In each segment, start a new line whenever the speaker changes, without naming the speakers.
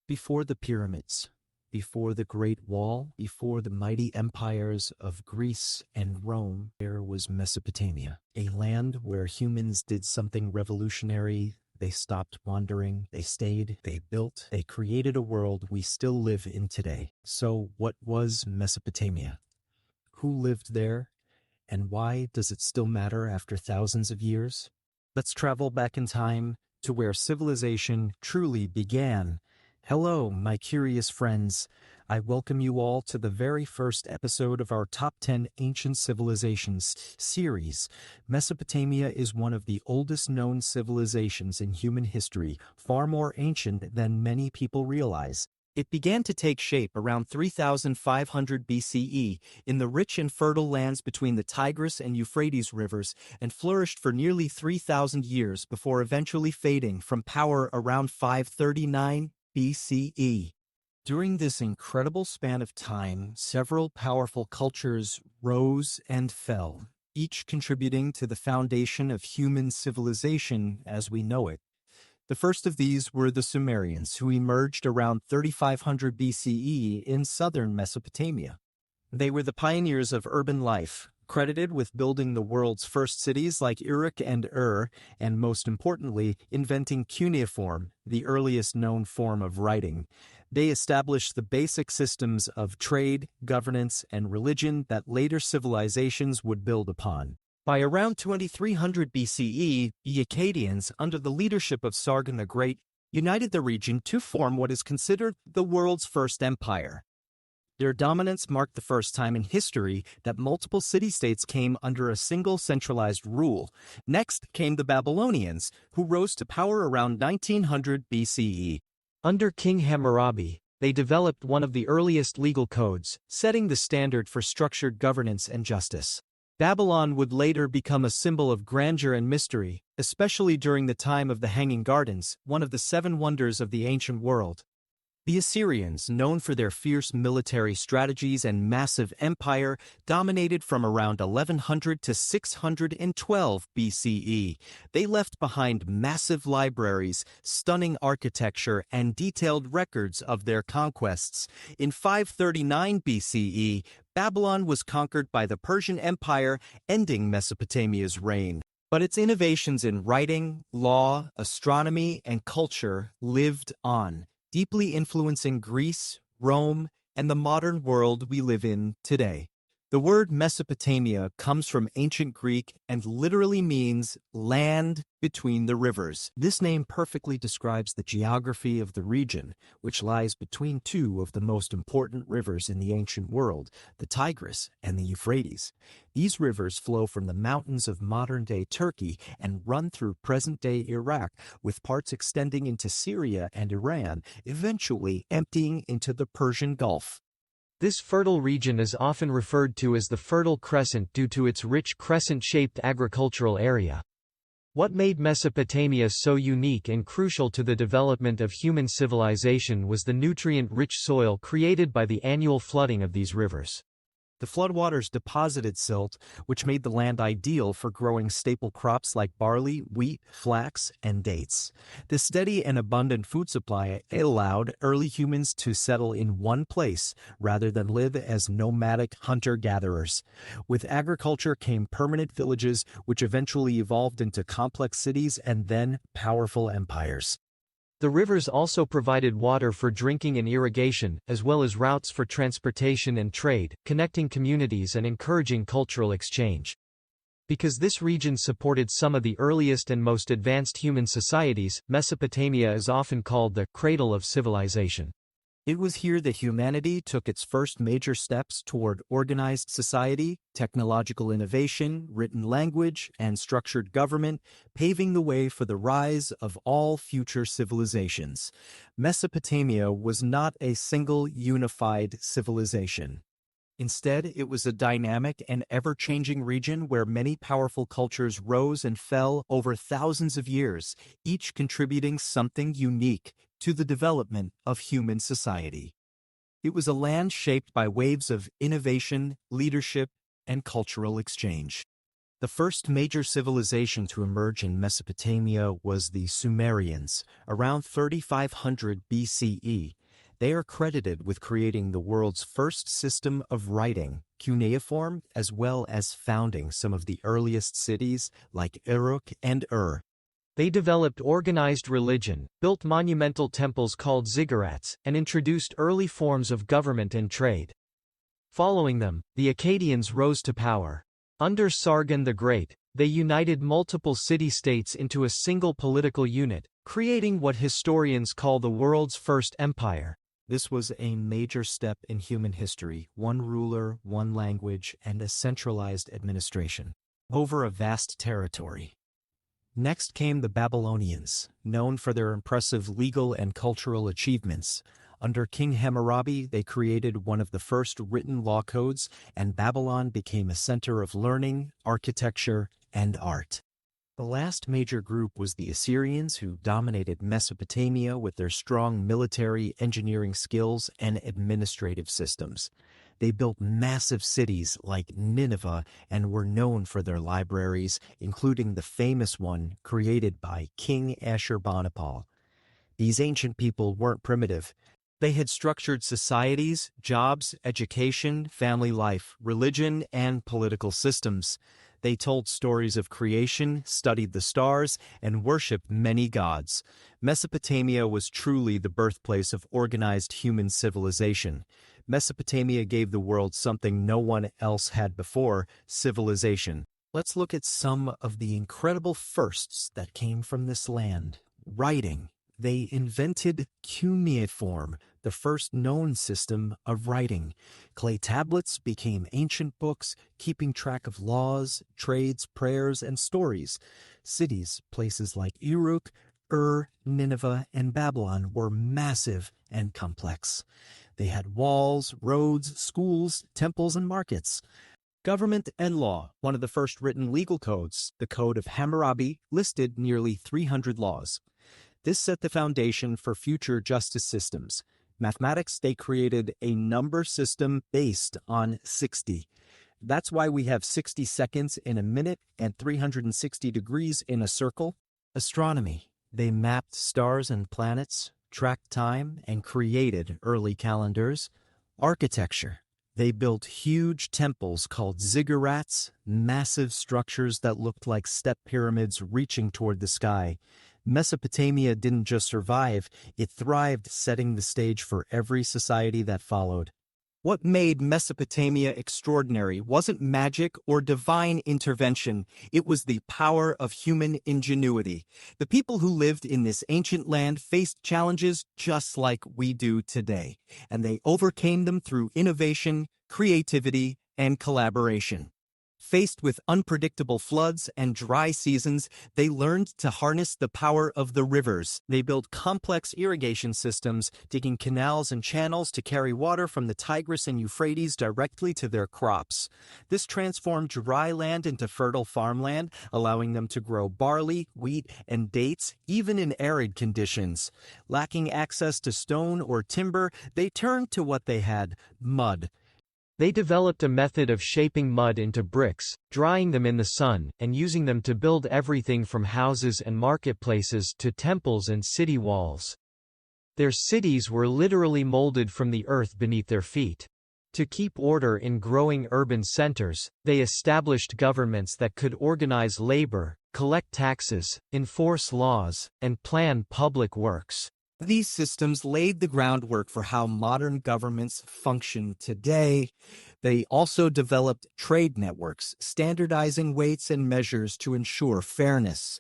Before the pyramids, before the Great Wall, before the mighty empires of Greece and Rome, there was Mesopotamia, a land where humans did something revolutionary. They stopped wandering, they stayed, they built, they created a world we still live in today. So what was Mesopotamia? Who lived there? And why does it still matter after thousands of years? Let's travel back in time to where civilization truly began. Hello, my curious friends. I welcome you all to the very first episode of our Top 10 Ancient Civilizations series. Mesopotamia is one of the oldest known civilizations in human history, far more ancient than many people realize. It began to take shape around 3500 BCE in the rich and fertile lands between the Tigris and Euphrates rivers and flourished for nearly 3,000 years before eventually fading from power around 539 BCE. During this incredible span of time, several powerful cultures rose and fell, each contributing to the foundation of human civilization as we know it. The first of these were the Sumerians, who emerged around 3500 BCE in southern Mesopotamia. They were the pioneers of urban life, credited with building the world's first cities like Uruk and and most importantly, inventing cuneiform, the earliest known form of writing. They established the basic systems of trade, governance, and religion that later civilizations would build upon. By around 2300 BCE, the Akkadians, under the leadership of Sargon the Great, united the region to form what is considered the world's first empire. Their dominance marked the first time in history that multiple city-states came under a single centralized rule. Next came the Babylonians, who rose to power around 1900 BCE. Under King Hammurabi, they developed one of the earliest legal codes, setting the standard for structured governance and justice. Babylon would later become a symbol of grandeur and mystery, especially during the time of the Hanging Gardens, one of the seven wonders of the ancient world. The Assyrians, known for their fierce military strategies and massive empire, dominated from around 1100 to 612 BCE. They left behind massive libraries, stunning architecture, and detailed records of their conquests. In 539 BCE, Babylon was conquered by the Persian Empire, ending Mesopotamia's reign. But its innovations in writing, law, astronomy, and culture lived on, deeply influencing Greece, Rome, and the modern world we live in today. The word Mesopotamia comes from ancient Greek and literally means land between the rivers. This name perfectly describes the geography of the region, which lies between two of the most important rivers in the ancient world, the Tigris and the Euphrates. These rivers flow from the mountains of modern-day Turkey and run through present-day Iraq, with parts extending into Syria and Iran, eventually emptying into the Persian Gulf. This fertile region is often referred to as the Fertile Crescent due to its rich crescent-shaped agricultural area. What made Mesopotamia so unique and crucial to the development of human civilization was the nutrient-rich soil created by the annual flooding of these rivers. The floodwaters deposited silt, which made the land ideal for growing staple crops like barley, wheat, flax, and dates. The steady and abundant food supply allowed early humans to settle in one place rather than live as nomadic hunter-gatherers. With agriculture came permanent villages, which eventually evolved into complex cities and then powerful empires. The rivers also provided water for drinking and irrigation, as well as routes for transportation and trade, connecting communities and encouraging cultural exchange. Because this region supported some of the earliest and most advanced human societies, Mesopotamia is often called the Cradle of Civilization. It was here that humanity took its first major steps toward organized society, technological innovation, written language, and structured government, paving the way for the rise of all future civilizations. Mesopotamia was not a single unified civilization. Instead, it was a dynamic and ever-changing region where many powerful cultures rose and fell over thousands of years, each contributing something unique to the development of human society. It was a land shaped by waves of innovation, leadership, and cultural exchange. The first major civilization to emerge in Mesopotamia was the Sumerians, around 3500 BCE. They are credited with creating the world's first system of writing, cuneiform, as well as founding some of the earliest cities like Uruk and
They developed organized religion, built monumental temples called ziggurats, and introduced early forms of government and trade. Following them, the Akkadians rose to power. Under Sargon the Great, they united multiple city-states into a single political unit, creating what historians call the world's first empire.
This was a major step in human history: one ruler, one language, and a centralized administration over a vast territory. Next came the Babylonians, known for their impressive legal and cultural achievements. Under King Hammurabi, they created one of the first written law codes, and Babylon became a center of learning, architecture, and art. The last major group was the Assyrians, who dominated Mesopotamia with their strong military, engineering skills, and administrative systems. They built massive cities like Nineveh and were known for their libraries, including the famous one created by King Ashurbanipal. These ancient people weren't primitive. They had structured societies, jobs, education, family life, religion, and political systems. They told stories of creation, studied the stars, and worshipped many gods. Mesopotamia was truly the birthplace of organized human civilization. Mesopotamia gave the world something no one else had before: civilization. Let's look at some of the incredible firsts that came from this land. Writing. They invented cuneiform, the first known system of writing. Clay tablets became ancient books, keeping track of laws, trades, prayers, and stories. Cities, places like Uruk, Nineveh, and Babylon were massive and complex. They had walls, roads, schools, temples, and markets. Government and law. One of the first written legal codes, the Code of Hammurabi, listed nearly 300 laws. This set the foundation for future justice systems. Mathematics, they created a number system based on 60. That's why we have 60 seconds in a minute and 360 degrees in a circle. Astronomy. They mapped stars and planets, tracked time, and created early calendars. Architecture. They built huge temples called ziggurats, massive structures that looked like step pyramids reaching toward the sky. Mesopotamia didn't just survive, it thrived, setting the stage for every society that followed. What made Mesopotamia extraordinary wasn't magic or divine intervention, it was the power of human ingenuity. The people who lived in this ancient land faced challenges just like we do today, and they overcame them through innovation, creativity, and collaboration. Faced with unpredictable floods and dry seasons, they learned to harness the power of the rivers. They built complex irrigation systems, digging canals and channels to carry water from the Tigris and Euphrates directly to their crops. This transformed dry land into fertile farmland, allowing them to grow barley, wheat, and dates, even in arid conditions. Lacking access to stone or timber, they turned to what they had: mud.
They developed a method of shaping mud into bricks, drying them in the sun, and using them to build everything from houses and marketplaces to temples and city walls. Their cities were literally molded from the earth beneath their feet. To keep order in growing urban centers, they established governments that could organize labor, collect taxes, enforce laws, and plan public works.
These systems laid the groundwork for how modern governments function today. They also developed trade networks, standardizing weights and measures to ensure fairness.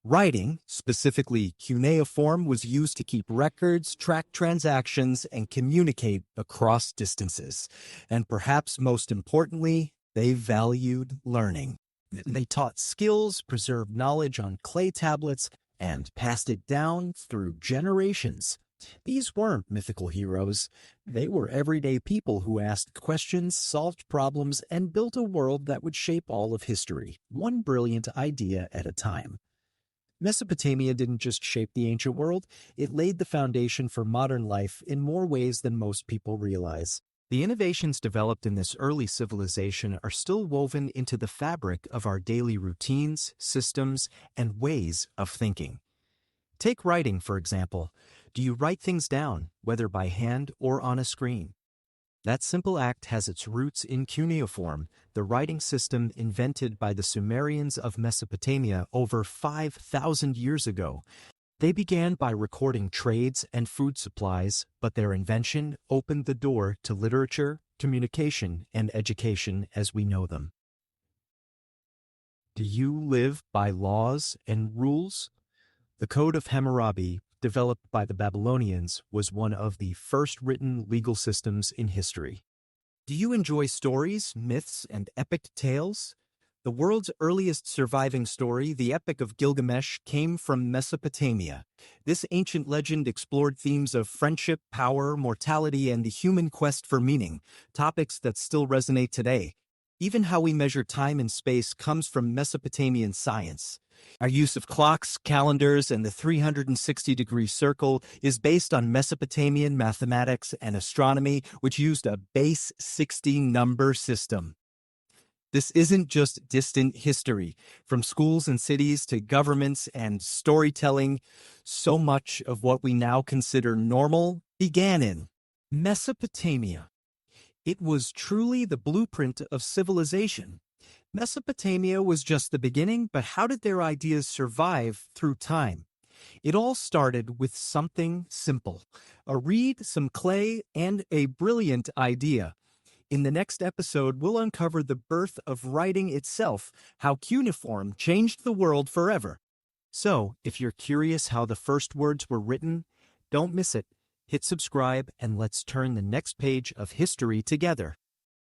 Writing, specifically cuneiform, was used to keep records, track transactions, and communicate across distances. And perhaps most importantly, they valued learning. They taught skills, preserved knowledge on clay tablets, and passed it down through generations. These weren't mythical heroes. They were everyday people who asked questions, solved problems, and built a world that would shape all of history, one brilliant idea at a time. Mesopotamia didn't just shape the ancient world, it laid the foundation for modern life in more ways than most people realize. The innovations developed in this early civilization are still woven into the fabric of our daily routines, systems, and ways of thinking. Take writing, for example. Do you write things down, whether by hand or on a screen? That simple act has its roots in cuneiform, the writing system invented by the Sumerians of Mesopotamia over 5,000 years ago. They began by recording trades and food supplies, but their invention opened the door to literature, communication, and education as we know them. Do you live by laws and rules? The Code of Hammurabi, developed by the Babylonians, was one of the first written legal systems in history. Do you enjoy stories, myths, and epic tales? The world's earliest surviving story, the Epic of Gilgamesh, came from Mesopotamia. This ancient legend explored themes of friendship, power, mortality, and the human quest for meaning, topics that still resonate today. Even how we measure time and space comes from Mesopotamian science. Our use of clocks, calendars, and the 360-degree circle is based on Mesopotamian mathematics and astronomy, which used a base 60 number system. This isn't just distant history. From schools and cities to governments and storytelling, so much of what we now consider normal began in Mesopotamia. It was truly the blueprint of civilization. Mesopotamia was just the beginning, but how did their ideas survive through time? It all started with something simple: a reed, some clay, and a brilliant idea. In the next episode, we'll uncover the birth of writing itself, how cuneiform changed the world forever. So, if you're curious how the first words were written, don't miss it. Hit subscribe and let's turn the next page of history together.